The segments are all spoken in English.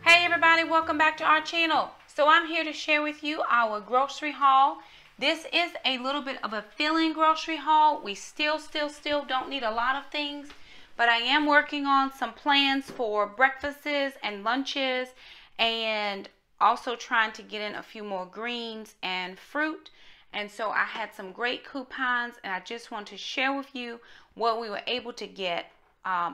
Hey everybody, welcome back to our channel. So I'm here to share with you our grocery haul. This is a little bit of a fill-in grocery haul. We still don't need a lot of things, but I am working on some plans for breakfasts and lunches, and also trying to get in a few more greens and fruit. And so I had some great coupons, and I just want to share with you what we were able to get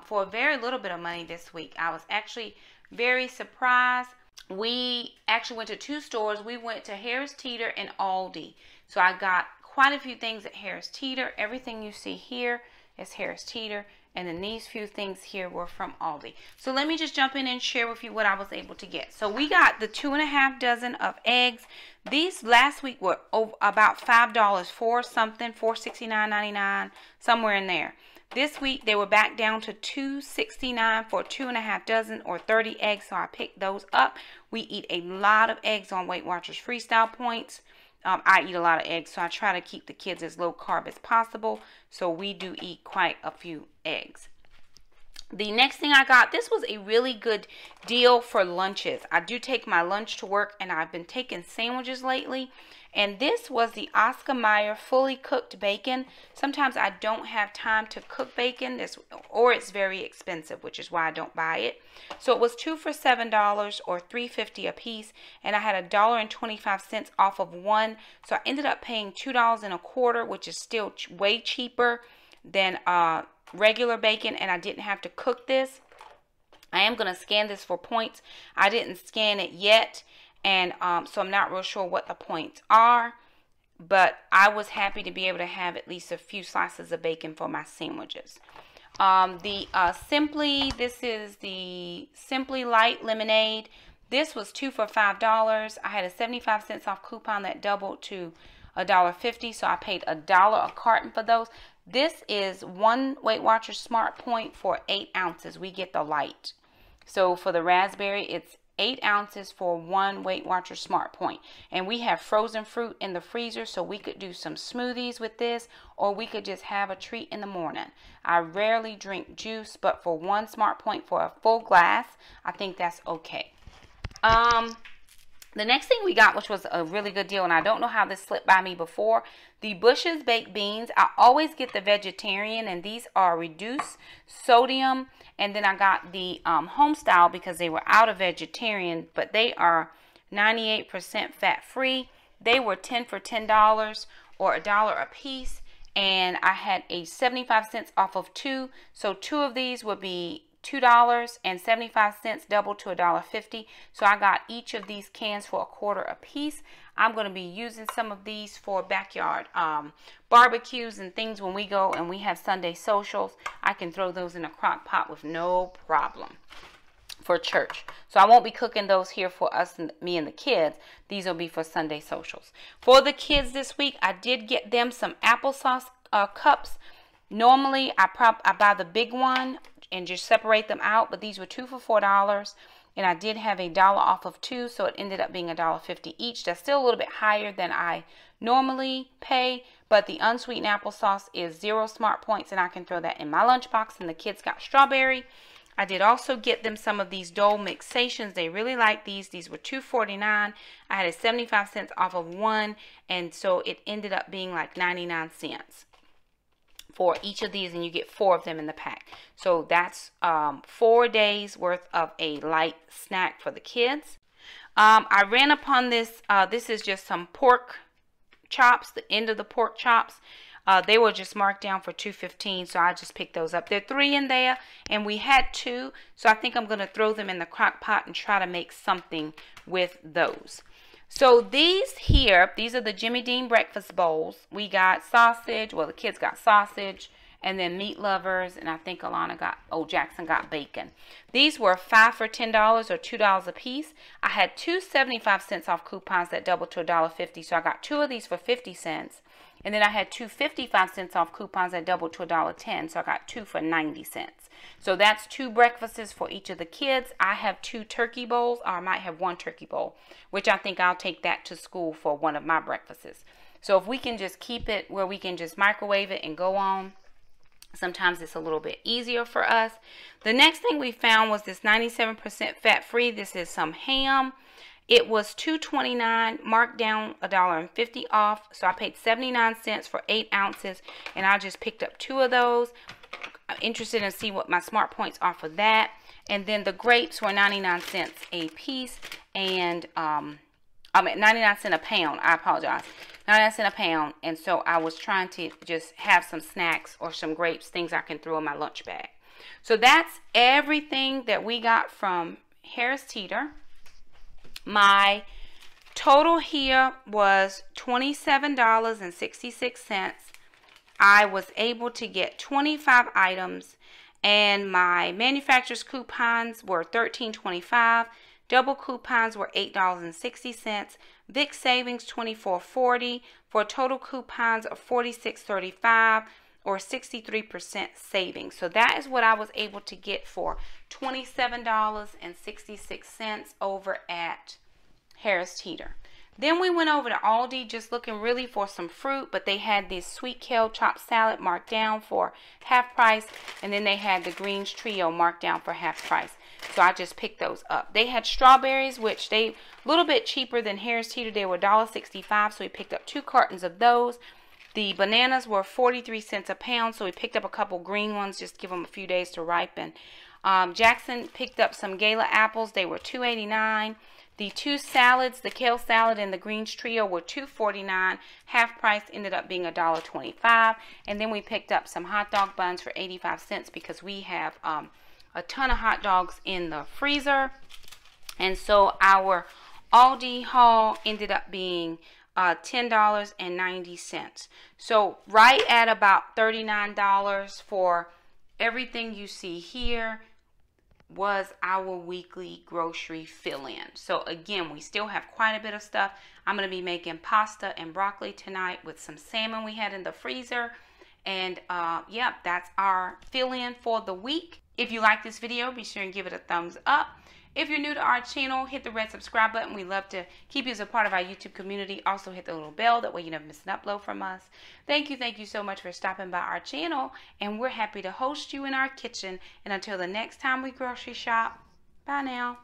for a very little bit of money this week. I was actually very surprised. We actually went to two stores. We went to Harris Teeter and Aldi. So I got quite a few things at Harris Teeter. Everything you see here is Harris Teeter, and then these few things here were from Aldi. So let me just jump in and share with you what I was able to get. So we got the 2.5 dozen of eggs. These last week were about $5 for something, $4.69.99, somewhere in there. This week they were back down to $2.69 for 2.5 dozen or 30 eggs, so I picked those up. We eat a lot of eggs on Weight Watchers Freestyle Points. I eat a lot of eggs, so I try to keep the kids as low carb as possible. So we do eat quite a few eggs. The next thing I got, this was a really good deal for lunches. I do take my lunch to work, and I've been taking sandwiches lately. And this was the Oscar Mayer fully cooked bacon. Sometimes I don't have time to cook bacon, or it's very expensive, which is why I don't buy it. So it was 2 for $7 or $3.50 a piece, and I had $1.25 off of one. So I ended up paying $2.25, which is still way cheaper than regular bacon, and I didn't have to cook this. I am going to scan this for points. I didn't scan it yet, and so I'm not real sure what the points are, but I was happy to be able to have at least a few slices of bacon for my sandwiches. This is the Simply Light Lemonade. This was 2 for $5. I had a 75 cents off coupon that doubled to $1.50, so I paid $1 a carton for those. This is one Weight Watchers Smart Point for 8 ounces. We get the light. So for the raspberry, it's 8 ounces for one Weight Watchers Smart Point. And we have frozen fruit in the freezer, so we could do some smoothies with this, or we could just have a treat in the morning. I rarely drink juice, but for one Smart Point for a full glass, I think that's okay. The next thing we got, which was a really good deal, and I don't know how this slipped by me before, the Bush's Baked Beans. I always get the vegetarian, and these are reduced sodium. And then I got the home style because they were out of vegetarian, but they are 98% fat free. They were 10 for $10 or $1 a piece, and I had a 75 cents off of 2. So 2 of these would be $2.75, doubled to $1.50. So I got each of these cans for $1 a piece. I'm going to be using some of these for backyard barbecues and things when we go and we have Sunday socials. I can throw those in a crock pot with no problem for church. So I won't be cooking those here for us, me and the kids. These will be for Sunday socials. For the kids this week, I did get them some applesauce cups. Normally, I buy the big one and just separate them out, but these were 2 for $4, and I did have $1 off of 2, so it ended up being $1.50 each. That's still a little bit higher than I normally pay, but the unsweetened applesauce is 0 Smart Points, and I can throw that in my lunchbox, and the kids got strawberry. I did also get them some of these Dole Mixations. They really like these. These were $2.49. I had a 75 cents off of one, and so it ended up being like 99 cents. For each of these, and you get 4 of them in the pack. So that's 4 days worth of a light snack for the kids. I ran upon this. This is just some pork chops, the end of the pork chops. They were just marked down for $2.15, so I just picked those up. There are 3 in there, and we had 2, so I think I'm going to throw them in the crock pot and try to make something with those. So these here, these are the Jimmy Dean breakfast bowls. We got sausage, well, the kids got sausage, and then meat lovers, and I think Jackson got bacon. These were 5 for $10 or $2 a piece. I had 2 75 cents off coupons that doubled to $1.50, so I got 2 of these for 50 cents. And then I had 2 55 cents off coupons that doubled to $1.10, so I got 2 for 90 cents. So that's 2 breakfasts for each of the kids. I have 2 turkey bowls, or I might have 1 turkey bowl, which I think I'll take that to school for one of my breakfasts. So if we can just keep it where we can just microwave it and go on, Sometimes it's a little bit easier for us. The next thing we found was this 97% fat-free. This is some ham. It was $2.29, marked down $1.50 off. So I paid 79 cents for 8 ounces, and I just picked up 2 of those. I'm interested in see what my smart points are for that. And then the grapes were 99 cents a piece, and 99 cents a pound. I apologize. 99 cents a pound. And so I was trying to just have some snacks or some grapes, things I can throw in my lunch bag. So that's everything that we got from Harris Teeter. My total here was $27.66. I was able to get 25 items, and my manufacturer's coupons were $13.25. Double coupons were $8.60. Vic savings $24.40 for total coupons of $46.35 or 63% savings. So that is what I was able to get for $27.66 over at Harris Teeter. Then we went over to Aldi, just looking really for some fruit, but they had this sweet kale chopped salad marked down for half price, and then they had the greens trio marked down for half price. So I just picked those up. They had strawberries, which they a little bit cheaper than Harris Teeter. They were $1.65, so we picked up 2 cartons of those. The bananas were 43 cents a pound, so we picked up a couple green ones, just give them a few days to ripen. Jackson picked up some Gala apples. They were $2.89. The 2 salads, the kale salad and the greens trio, were $2.49. Half price ended up being $1.25. And then we picked up some hot dog buns for 85 cents because we have a ton of hot dogs in the freezer. And so our Aldi haul ended up being $10.90. So right at about $39 for everything you see here was our weekly grocery fill-in. So again, we still have quite a bit of stuff. I'm going to be making pasta and broccoli tonight with some salmon we had in the freezer. And yeah, that's our fill-in for the week. If you like this video, be sure and give it a thumbs up. If you're new to our channel, hit the red subscribe button. We love to keep you as a part of our YouTube community. Also hit the little bell, that way you never miss an upload from us. Thank you so much for stopping by our channel, and we're happy to host you in our kitchen. And until the next time we grocery shop, bye now.